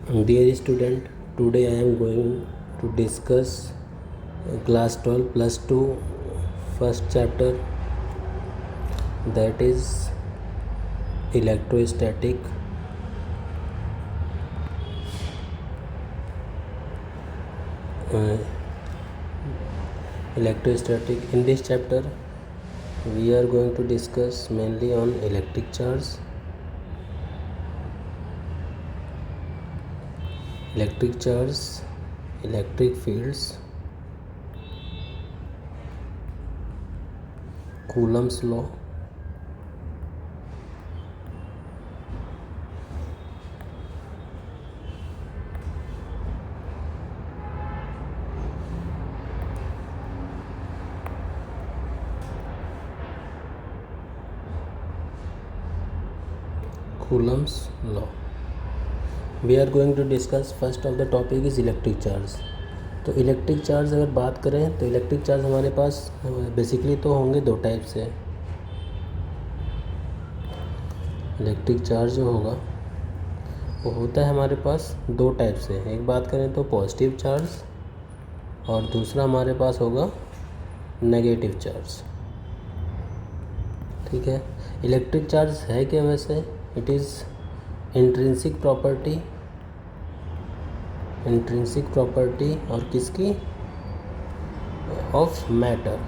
Dear student, today I am going to discuss class 12 plus 2 first chapter, that is electrostatic. Electrostatic. In this chapter we are going to discuss mainly on electric charge, electric fields, Coulomb's law, Coulomb's law. We are going to discuss first of the topic is electric charge. तो electric charge अगर बात करें तो electric charge हमारे पास basically तो होंगे दो type से। इलेक्ट्रिक चार्ज जो होगा वो होता है हमारे पास दो टाइप से। एक बात करें तो पॉजिटिव चार्ज और दूसरा हमारे पास होगा नेगेटिव चार्ज। ठीक है। इलेक्ट्रिक चार्ज है क्या वैसे? इट इज़ इंट्रिंसिक प्रॉपर्टी और किसकी? Of matter.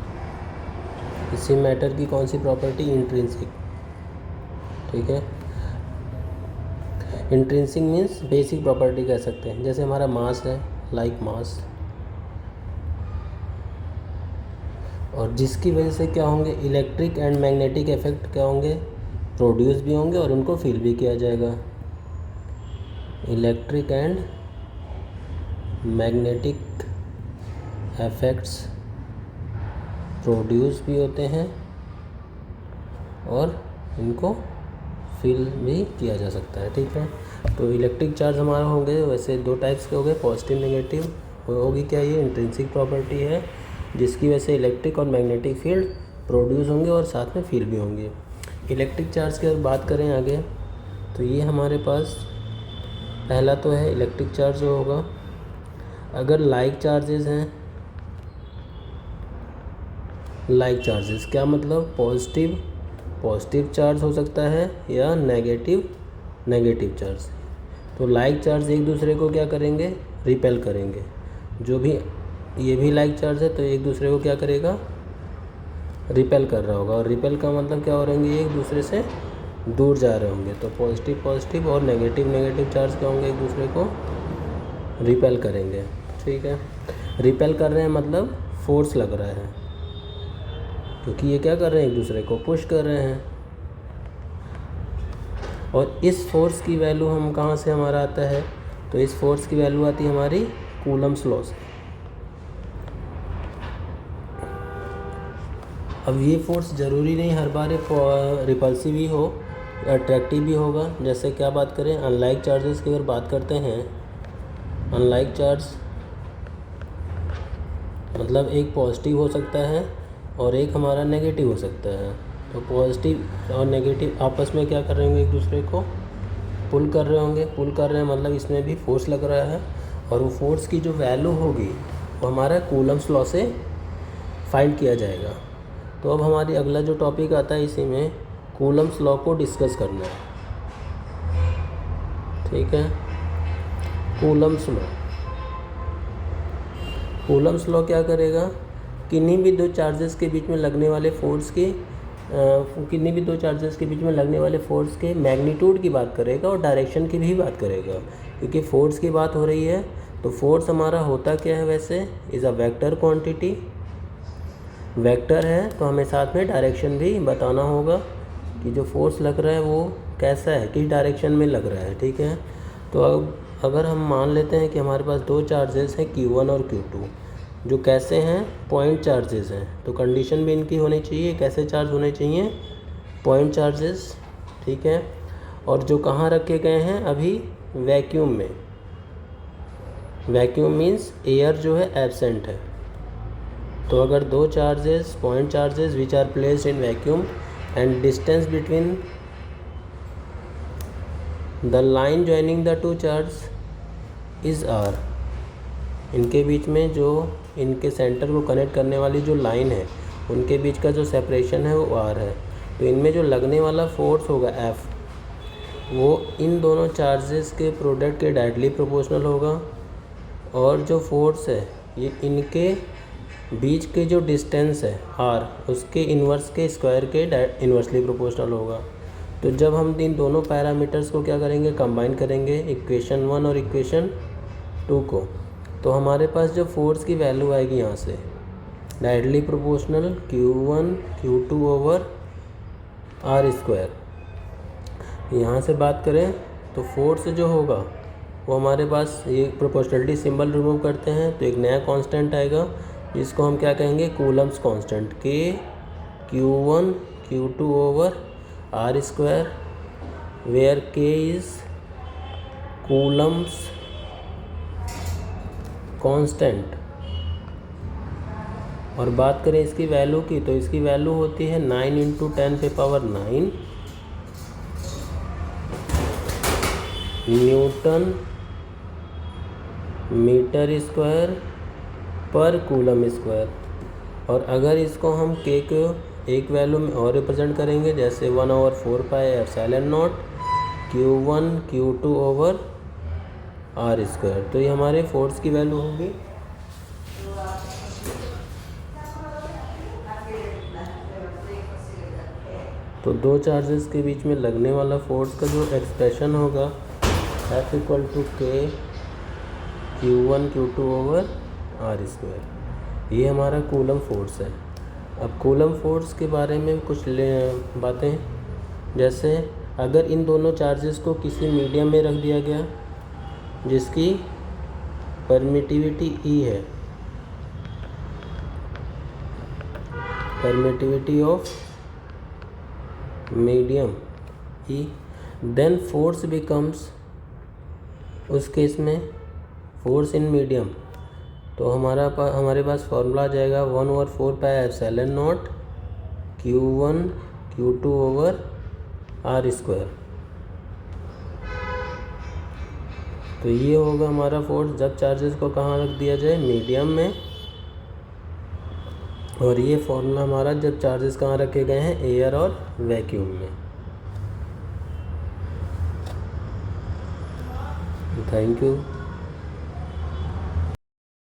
इसी मैटर की कौन सी प्रॉपर्टी? इंट्रिंसिक। ठीक है। इंट्रिंसिक मीन्स बेसिक प्रॉपर्टी कह सकते हैं। जैसे हमारा मास है, लाइक मास, और जिसकी वजह से क्या होंगे? इलेक्ट्रिक एंड मैग्नेटिक इफेक्ट क्या होंगे? प्रोड्यूस भी होंगे और उनको फील भी किया जाएगा। Electric and magnetic effects produce भी होते हैं और इनको फील भी किया जा सकता है। ठीक है। तो इलेक्ट्रिक चार्ज हमारा होंगे वैसे दो टाइप्स के हो गए, पॉजिटिव नेगेटिव। होगी क्या? ये इंट्रिंसिक प्रॉपर्टी है जिसकी वजह से इलेक्ट्रिक और मैग्नेटिक फील्ड प्रोड्यूस होंगे और साथ में फील भी होंगे। इलेक्ट्रिक चार्ज की अगर बात करें आगे तो ये हमारे पास पहला तो है इलेक्ट्रिक चार्ज जो होगा, अगर लाइक चार्जेस क्या मतलब? पॉजिटिव चार्ज हो सकता है या नेगेटिव चार्ज। तो लाइक चार्ज एक दूसरे को क्या करेंगे? रिपेल करेंगे। जो भी ये भी लाइक चार्ज है तो एक दूसरे को क्या करेगा? रिपेल कर रहा होगा। और रिपेल का मतलब क्या हो रहेंगे? ये एक दूसरे से दूर जा रहे होंगे। तो पॉजिटिव और नेगेटिव चार्ज क्या होंगे? एक दूसरे को रिपेल करेंगे। ठीक है। रिपेल कर रहे हैं मतलब फोर्स लग रहा है, क्योंकि ये क्या कर रहे हैं? एक दूसरे को पुश कर रहे हैं। और इस फोर्स की वैल्यू हम कहाँ से हमारा आता है? तो इस फोर्स की वैल्यू आती है हमारी कूलम्स लॉ से। अब ये फोर्स ज़रूरी नहीं हर बार रिपल्सिव ही हो, अट्रैक्टिव भी होगा। जैसे क्या बात करें? अनलाइक चार्जेस की अगर बात करते हैं, अनलाइक चार्ज मतलब एक पॉजिटिव हो सकता है और एक हमारा नेगेटिव हो सकता है। तो पॉजिटिव और नेगेटिव आपस में क्या कर रहे होंगे? एक दूसरे को पुल कर रहे होंगे। पुल कर रहे हैं मतलब इसमें भी फोर्स लग रहा है, और वो फोर्स की जो वैल्यू होगी वो हमारा कूलम्स लॉ से फाइंड किया जाएगा। तो अब हमारी अगला जो टॉपिक आता है इसी में कूलम्स लॉ को डिस्कस करना है। ठीक है। कूलम्स लॉ क्या करेगा? किन्हीं भी दो चार्जेस के बीच में लगने वाले फोर्स के मैग्नीट्यूड की बात करेगा और डायरेक्शन की भी बात करेगा। क्योंकि फोर्स की बात हो रही है तो फोर्स हमारा होता क्या है वैसे? Is a vector quantity. Vector है तो हमें साथ में डायरेक्शन भी बताना होगा कि जो फोर्स लग रहा है वो कैसा है, किस डायरेक्शन में लग रहा है। ठीक है। तो अब अगर हम मान लेते हैं कि हमारे पास दो चार्जेस हैं Q1 और Q2, जो कैसे हैं? पॉइंट चार्जेस हैं। तो कंडीशन भी इनकी होनी चाहिए, कैसे चार्ज होने चाहिए? Point charges. ठीक है। और जो कहाँ रखे गए हैं? अभी वैक्यूम में। वैक्यूम मीन्स एयर जो है एब्सेंट है। तो अगर दो charges, point charges which are placed in vacuum and distance between the line joining the two charges is r. इनके बीच में जो इनके सेंटर को कनेक्ट करने वाली जो लाइन है उनके बीच का जो सेपरेशन है वो आर है। तो इनमें जो लगने वाला फोर्स होगा एफ, वो इन दोनों चार्जेस के प्रोडक्ट के डायरेक्टली प्रोपोर्शनल होगा, और जो फोर्स है ये इनके बीच के जो डिस्टेंस है आर उसके इन्वर्स के स्क्वायर के इन्वर्सली प्रोपोर्शनल होगा। तो जब हम इन दोनों पैरामीटर्स को क्या करेंगे, कंबाइन करेंगे इक्वेशन 1 और इक्वेशन 2 को, तो हमारे पास जो फोर्स की वैल्यू आएगी यहाँ से directly proportional Q1 Q2 over r square. यहाँ से बात करें तो फोर्स जो होगा वो हमारे पास, ये प्रोपोर्शनलिटी सिंबल रिमूव करते हैं तो एक नया कांस्टेंट आएगा जिसको हम क्या कहेंगे, Coulomb's constant, K Q1 Q2 over r square, where K is Coulomb's constant. और बात करें इसकी वैल्यू की, तो इसकी वैल्यू होती है 9 × 10⁹ न्यूटन मीटर स्क्वायर पर कूलम स्क्वायर। और अगर इसको हम के को एक वैल्यू में और रिप्रेजेंट करेंगे, जैसे 1/4πε0 Q1 Q2 over r square, तो ये हमारे फोर्स की वैल्यू होगी। तो दो चार्जेस के बीच में लगने वाला फोर्स का जो एक्सप्रेशन होगा F = K Q1 Q2 over r square, ये हमारा कूलम फोर्स है। अब कूलम फोर्स के बारे में कुछ बातें, जैसे अगर इन दोनों चार्जेस को किसी मीडियम में रख दिया गया जिसकी परमिटिविटी E है, permittivity of medium E, then force becomes, उस केस में फोर्स इन मीडियम, तो हमारे पास फॉर्मूला आ जाएगा 1/4πε0 Q1 Q2 over r square. तो ये होगा हमारा फोर्स जब चार्जेस को कहाँ रख दिया जाए, मीडियम में। और ये फॉर्मूला हमारा जब चार्जेस कहाँ रखे गए हैं, एयर और वैक्यूम में। Thank you.